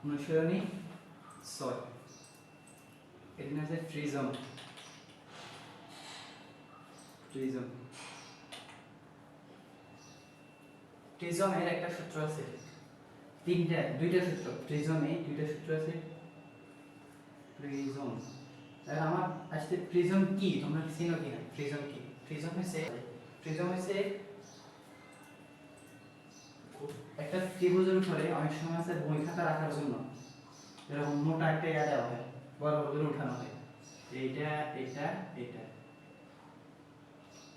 অনুসরণী 6 এখানে আছে প্রিজম প্রিজমের একটা সূত্র আছে, দুইটা সূত্র প্রিজমে দুইটা সূত্র আছে। প্রিজম আর আমার আসলে প্রিজম কি তোমরা চিনো কিনা? প্রিজম কি? প্রিজম হচ্ছে একটা ত্রিভুজের উপরে অনেক সময় আছে বই খাতা রাখার জন্য এরকম মোটা একটা ইয়া দেওয়া হয়, বড় বড় করে উঠানো হয়, এইটা এটা এটা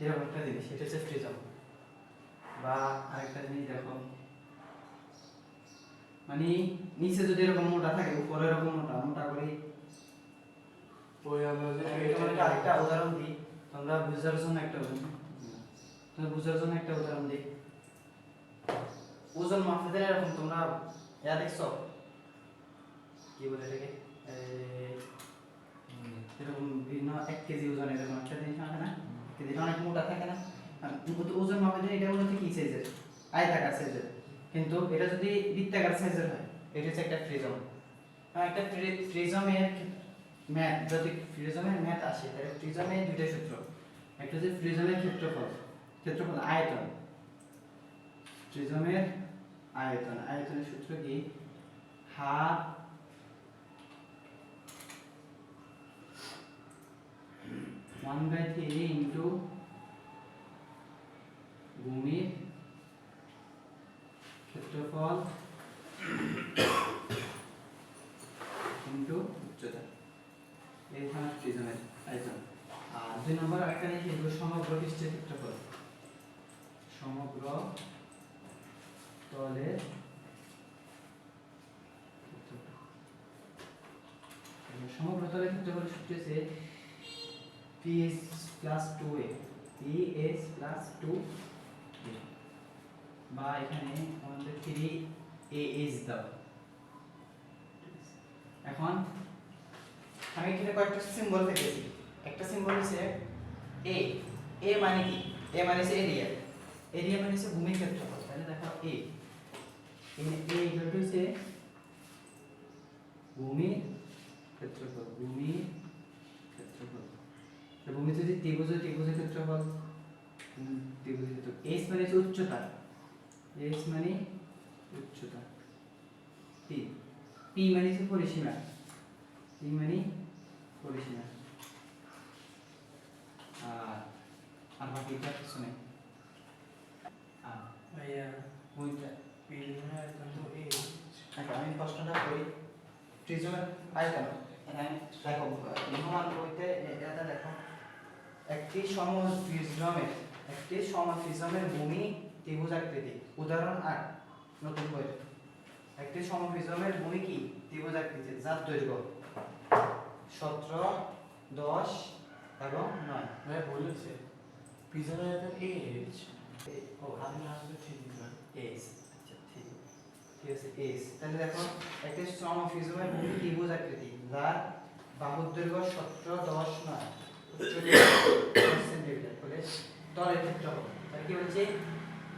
এরকম একটা জিনিস, এটা হচ্ছে প্রিজম। বা আরেকটা জিনিস দেখো, মানে নিচে যদি এরকম মোটা থাকে উপরে এরকম মোটা মোটা করে আরেকটা উদাহরণ দিই তোমরা বুঝার জন্য একটা উদাহরণ দিই। ওজন মাপতে দিলে এরকম তোমরা ইয়া দেখছো কি বলে এটাকে, এরকম বিভিন্ন 1 কেজি ওজনের এরকম একটা জিনিস থাকে না, যেটা অনেক মোটা থাকে না, ওজন মাপতে দিলে এটা মূলত কি সাইজের, আয়তাকার সাইজের, কিন্তু এটা যদি বৃত্তাকার সাইজের হয় এটা হচ্ছে একটা প্রিজম। একটা প্রিজমের ম্যাথ, যদি প্রিজমের ম্যাথ আসে তাহলে প্রিজমের দুইটা সূত্র, একটা হচ্ছে প্রিজমের ক্ষেত্রফল আয়তন, প্রিজমের আয়তনের সূত্র কি, হাফ ওয়ান বাই 3 ইন্টু ভূমির ক্ষেত্রফল ইন্টু উচ্চতা, এই হচ্ছে প্রিজমের আয়তন। আর 2 নম্বর আরেকটা জিনিস হলো সমগ্র পৃষ্ঠের ক্ষেত্রফল, সমগ্র তলের সমগ্র তলের ক্ষেত্রফল সূত্র হচ্ছে PS plus 2a, PS plus 2a, বা এখানে আমাদের 3AH দাও। এখন আমি এখানে কয়েকটা সিম্বল লিখেছি, একটা সিম্বল হচ্ছে a মানে কি, a মানে হচ্ছে এরিয়া মানে হচ্ছে ভূমির ক্ষেত্রফল, তাহলে দেখো a হচ্ছে ভূমির ক্ষেত্রফল, ভূমিতে যদি ত্রিভুজের ক্ষেত্রফল, s মানে হচ্ছে উচ্চতা, p মানে হচ্ছে পরিসীমা, আর বাকিটা কিছু নেই। ভাইয়া ওইটা আমি প্রশ্নটা করি, প্রিজমের আয়তন হ্যাঁ দেখো নিয়মান বইতে এটা দেখো, একটি সমপ্রিজমের ভূমি ত্রিভুজাকৃতি, উদাহরণ 8 নতুন বই, একটি সমপ্রিজমের ভূমি কি ত্রিভুজাকৃতি, যার দৈর্ঘ্য 17, 10 এবং 9। ভাই বলেছে প্রিজমের আয়তন ও আমি আসলে ঠিক না আচ্ছা ঠিক আছে তাহলে দেখো একটি সমপ্রিজমের ভূমি ত্রিভুজাকৃতি যার বাহুর দৈর্ঘ্য 17, 10, 9, উচ্চতা 10 সেন্টিমিটার, বলে তলের ক্ষেত্রফল। তাহলে কি বলছে,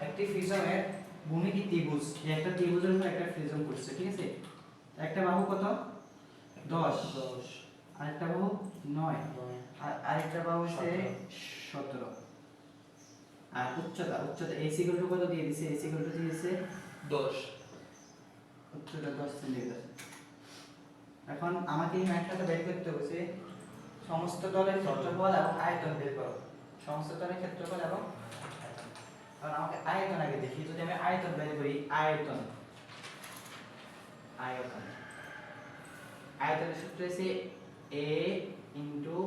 একটি প্রিজমের ভূমি কি ত্রিভুজ, একটা ত্রিভুজের উপর একটা প্রিজম করছে, ঠিক আছে, একটা বাহু কত 10, আরেকটা বাহু 9, আর আরেকটা বাহু হচ্ছে 17, আর উচ্চতা AC কত দিয়ে দিয়েছে, AC দিয়েছে 10, উচ্চতা 10 সেন্টিমিটার। এখন আমাকে এই ম্যাথটা বের করতে হচ্ছে সমস্ত তলের ক্ষেত্রফল এবং আয়তন বের করো, সমস্ত তলের ক্ষেত্রফল এবং আয়তন। কারণ আমাকে আয়তন আগে দেখি, যদি আমি আয়তন বের করি, আয়তনের সূত্র হচ্ছে a ইনটু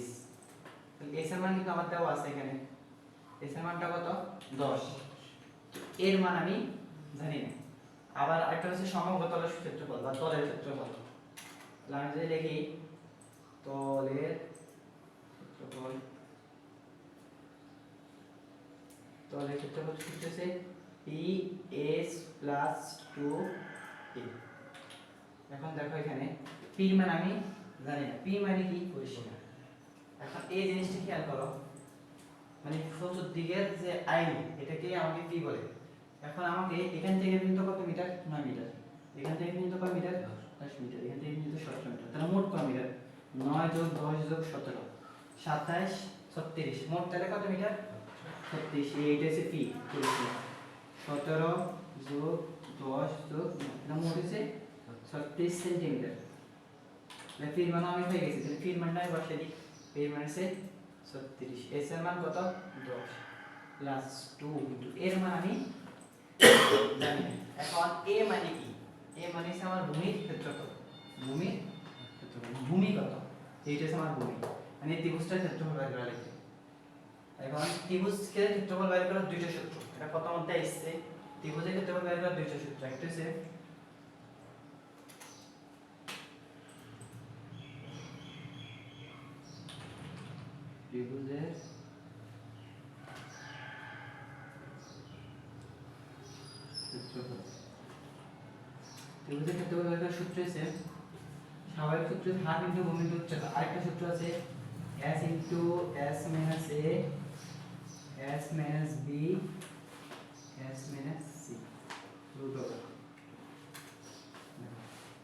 s, তাহলে s এর মান কিন্তু আমার দেওয়া আছে এখানে, s এর মানটা কত 10, এর মান আমি জানি না। আবার আরেকটা হচ্ছে সমগ্র তলের ক্ষেত্রফল বা তলের ক্ষেত্রফল, তাহলে আমি যদি লিখি তলের ক্ষেত্রফল সূত্র হচ্ছে PS প্লাস 2a। এখন দেখো এখানে p এর মান আমি জানি না, p মানে কি পরিসীমা। এখন এই জিনিসটা খেয়াল করো, মানে চতুর্দিকের যে আইন এটাকে আমাকে p বলে। এখন আমাকে এখান থেকে কিন্তু কত মিটার, 9 মিটার, এখান থেকে কিন্তু কয় মিটার? 10 মিটার। এখান থেকে কিন্তু 17 মিটার। তাহলে মোট কয় মিটার? 9 যোগ 10 যোগ 17 27 36 মোট তাহলে কত মিটার? 36। এইটা হচ্ছে পি 17 যোগ 10 যোগ এটা মোট হচ্ছে 36 সেন্টিমিটার। তাহলে পির মান আমি পেয়ে গেছি। তাহলে পির মানটা আমি বসিয়ে দিই। পির মান হচ্ছে 36। এস এর মান কত? 10 প্লাস 2 ইনটু এর মান আমি জানি না। এখন এ মানে কি? এ মানে হচ্ছে আমার ভূমির ক্ষেত্রফল। ভূমির ক্ষেত্রফল। ভূমি কত? এইটা হচ্ছে আমার ভূমি। মানে ত্রিভুজটার ক্ষেত্রফল বের করা লাগবে। এখন ত্রিভুজের ক্ষেত্রফল বের করার দুইটা সূত্র। এটা প্রথম অধ্যায়ে এসেছে। ত্রিভুজের ক্ষেত্রফল বের করার দুইটা সূত্র। একটা হচ্ছে ত্রিভুজের ক্ষেত্রফল। ত্রিভুজের ক্ষেত্রফল বের করার সূত্র হচ্ছে স্বাভাবিক সূত্র হাফ ইনটু ভূমি ইনটু উচ্চতা। আরেকটা সূত্র আছে s into s minus a s minus b s minus c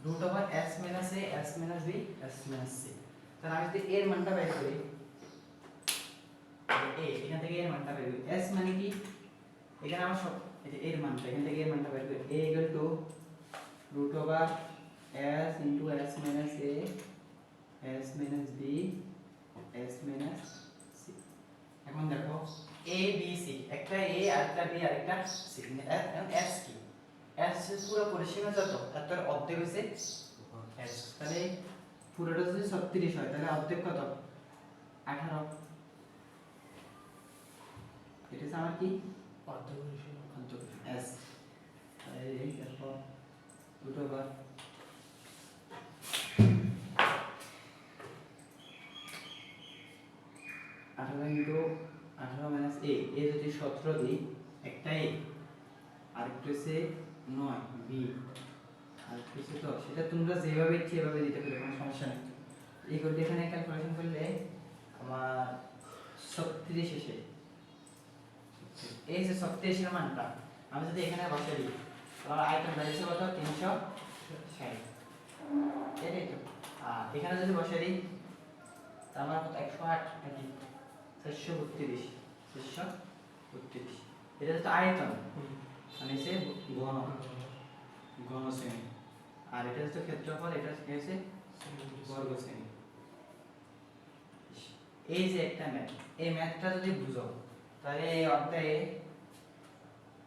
root over s minus a s minus b s minus c। তাহলে আমি যদি এর মানটা বের করি a এখান থেকে এর মানটা বের করি s মানে কি এখানে আমার সব এই যে এর মানটা এখান থেকে এর মানটা বের করি a equal to root over s into s minus a s minus b s minus c। এখন দেখো a b c একটা a আরেকটা b আরেকটা c। এখন s কি? s পুরো পরিসীমা যত তার অর্ধেক হইছে s। তাহলে পুরোটা যদি 36 হয় তাহলে অর্ধেক কত? 18। এটা হচ্ছে আমার কি? অর্ধ s। এই দেখো root over 18 into 18 minus a এ যদি 17 দিই একটা a আর একটা হচ্ছে 9 b আর একটা হচ্ছে 10 সেটা তোমরা যেভাবে ইচ্ছে এভাবে দিতে পারো কোনো সমস্যা নেই। এই করতে এখানে ক্যালকুলেশন করলে আমার 36 এসে এই যে 36 এর মানটা আমি যদি এখানে বসাই দিই তাহলে আয়তন দাঁড়িয়েছে কত? 360। এটাই তো। আর এখানে যদি বসাই দিই তাহলে আমার কত? 108 নাকি 432 432। এটা হচ্ছে আয়তন মানে হচ্ছে ঘন ঘন সেমি। আর এটা হচ্ছে ক্ষেত্রফল এটা হচ্ছে বর্গ সেমি। এই যে একটা ম্যাথ এই ম্যাথটা যদি বুঝো তাহলে এই অধ্যায়ে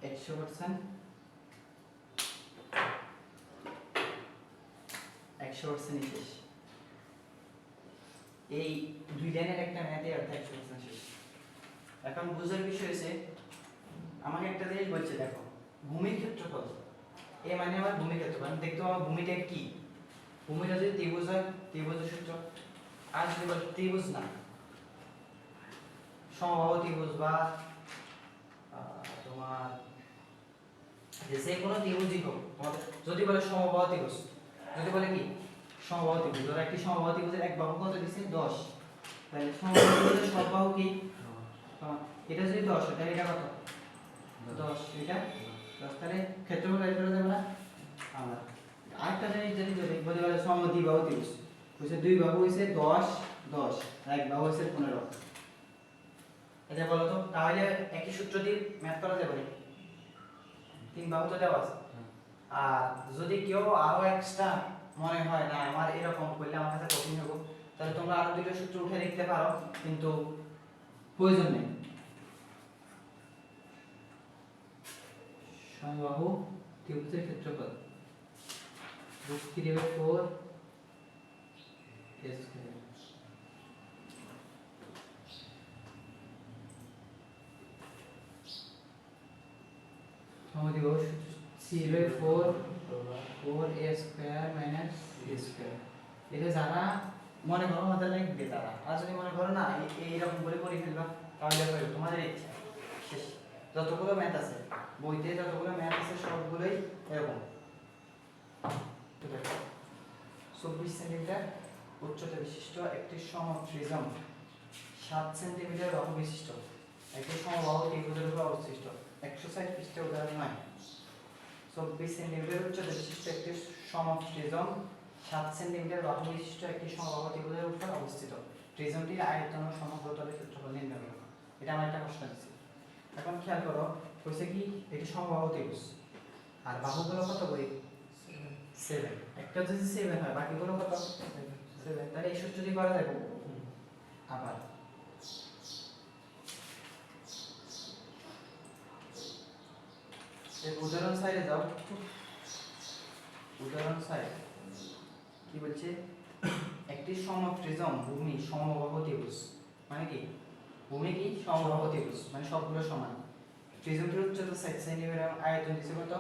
100% 100% শেষ। এই দুই লাইনের একটা ম্যাথে অর্থাৎ 100% শেষ। এখন বুঝার বিষয় হচ্ছে আমাকে একটা জিনিস বলছে দেখো ভূমির ক্ষেত্রফল এ মানে আমার ভূমির ক্ষেত্রফল। আমি দেখতে আমার ভূমিটা কি? ভূমিটা যদি ত্রিভুজ হয় ত্রিভুজের সূত্র। আর যদি বল ত্রিভুজ না সমবাহু ত্রিভুজ বা তোমার যে কোনো ত্রিভুজই হোক তোমাদের যদি বলে সমবাহু ত্রিভুজ যদি বলে কি সমবাহু ত্রিভুজ ধরো একটি সমবাহু ত্রিভুজের এক বাহু কত দিছে 10 তাহলে সমবাহু ত্রিভুজের সব বাহু কি এটা যদি 10 হয় তাহলে এটা কত 10 এটা 10 তাহলে ক্ষেত্রফল বের করা যাবে না আমরা আরেকটা জিনিস যদি বলি বলে সমদ্বিবাহু ত্রিভুজ হইছে দুই বাহু হইছে 10 10 আর এক বাহু হইছে 15 এটা বলো তো তাহলে একই সূত্র দিয়ে ম্যাথ করা যাবে না তিন বাহু তো দেওয়া আছে আর যদি কেউ আরো এক্সট্রা মনে হয় না আমার এরকম করলে আমার কাছে কঠিন হবে তাহলে তোমরা আরো দুটো সূত্র উঠে লিখতে পারো কিন্তু প্রয়োজন নেই। সমবাহু ত্রিভুজের ক্ষেত্রফল √3/4 a স্কয়ার সমদ্বিবাহু 3/4 a square minus b square. এটা যারা মনে করো আমাদের লাগবে তারা আর যদি মনে করো না এইরকম করে করে ফেলবা তাহলে হবে তোমাদের ইচ্ছা শেষ। যতগুলো ম্যাথ আছে বইতে যতগুলো ম্যাথ আছে সবগুলোই এরকম 24 সেন্টিমিটার উচ্চতা বিশিষ্ট একটি সমপ্রিজম 7 সেন্টিমিটার বাহু বিশিষ্ট একটি সমবাহু ত্রিভুজের উপর অবস্থিত 160 পৃষ্ঠে উদাহরণ 9 24 সেন্টিমিটার উচ্চতা বিশিষ্ট একটি সমপ্রিজম 7 সেন্টিমিটার বাহু বিশিষ্ট একটি সমবাহু ত্রিভুজের উপর অবস্থিত। প্রিজমটির আয়তন ও সমগ্র তলের ক্ষেত্রফল নির্ণয় করো। এটা আমার একটা প্রশ্ন দিছি। এখন খেয়াল করো কইছে কি এটি সমবাহু ত্রিভুজ আর বাহুগুলো কত করে 7, একটা যদি 7 হয় বাকিগুলো কত 7, তাহলে এই সূত্র দিয়ে করা যাবে। আবার এই উদাহরণ সাইডে যাও, উদাহরণ সাইড কি বলছে, একটি সমপ্রিজম ভূমি সমবাহু ত্রিভুজ মানে কি ভূমি কি সমবাহু ত্রিভুজ মানে সবগুলো সমান। প্রিজমটির উচ্চতা 7 সেন্টিমিটার এবং আয়তন দিছে কত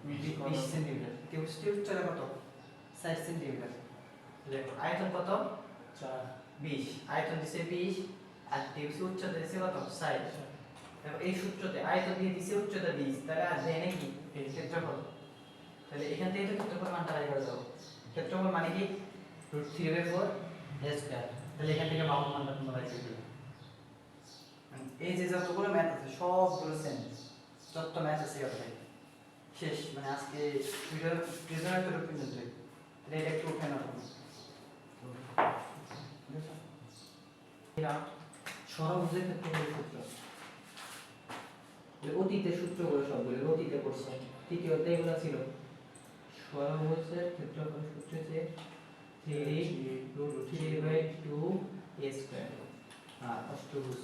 20 সেন্টিমিটার। ত্রিভুজটির উচ্চতা কত 7 সেন্টিমিটার। দেখো আয়তন কত 20, আয়তন দিছে 20 আর ত্রিভুজের উচ্চতা দিছে কত 7। দেখো এই সূত্রতে আয়তন দিয়ে দিছে উচ্চতা 20, তাহলে আর দেয় নাকি এই ক্ষেত্রফল। তাহলে এখান থেকে তো ক্ষেত্রফল মানটা বের করে দাও। ক্ষেত্রফল মানে কি √3/4 a স্কয়ার। তাহলে এখান থেকে বাহুর মানটা তোমরা বের করে দিবে। এই যে যতগুলো ম্যাথ আছে সবগুলো সেম, যত ম্যাথ আছে ওটাই শেষ। মানে আজকে ভিডিও প্রেজেন্ট করে পর্যন্ত এটা একটু উঠে না এরা সরলভুজের ক্ষেত্রফলের সূত্র, অতীতের সূত্রগুলো সবগুলো অতীতে পড়ছে, তৃতীয় অধ্যায় এগুলো ছিল। সরলভুজের ক্ষেত্রফলের সূত্র হচ্ছে 3√3/2 a স্কয়ার। আর অষ্টভুজ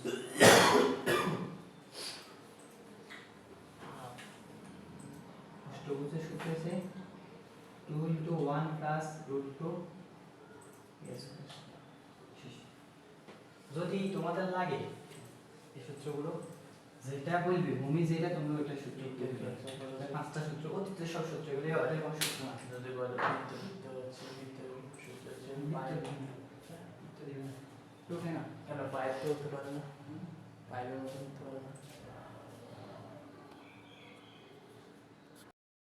অষ্টভুজের সূত্র হচ্ছে 2 × 1 + √2 a স্কয়ার। যদি তোমাদের লাগে এই সূত্রগুলো যেটা বলবে ভূমি যেটা তুমি ওইটা সূত্র করবে। পাঁচটা সূত্র অতীতের সব সূত্র, এগুলো ওদের কোনো সূত্র না। যদি বলে বৃত্ত হচ্ছে সূত্র হচ্ছে পাই কেন পাই তো হতে পারে না, পাইলের মতো হতে পারে না।